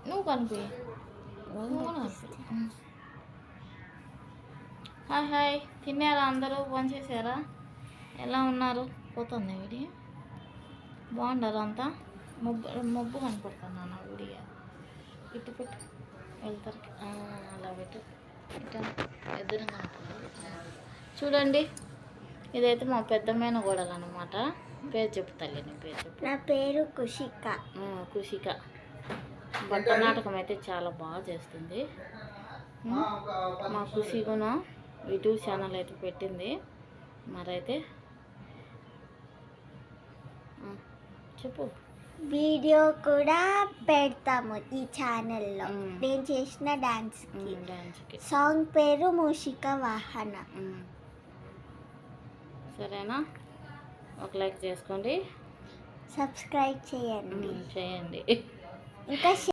నువ్వు కనిపి hi hi, తిన్నారా అందరూ? ఫోన్ చేశారా? ఎలా ఉన్నారు? పోతుంది వీడియో. బాగుండారు అంతా? మబ్బు కనపడుతున్నా నా వీడియో. ఇటు పెట్టు, వెళ్తారు అలా పెట్టు. ఇటు ఎదురుగా చూడండి. ఇదైతే మా పెద్దమైన గోడలు అన్నమాట. పేరు చెప్పు తల్లి, నీ పేరు చెప్పు. నా పేరు కుషిక. కుషిక భరతనాటకం అయితే చాలా బాగా చేస్తుంది. మా కుషిగున యూట్యూబ్ ఛానల్ అయితే పెట్టింది. మరైతే చెప్పు. వీడియో కూడా పెడతాము ఈ ఛానల్లో. నేను చేసిన డాన్స్కి. సాంగ్ పేరు మూషిక వాహన. సరేనా? ఒక లైక్ చేసుకోండి, సబ్స్క్రైబ్ చేయండి చేయండి. ఇంకా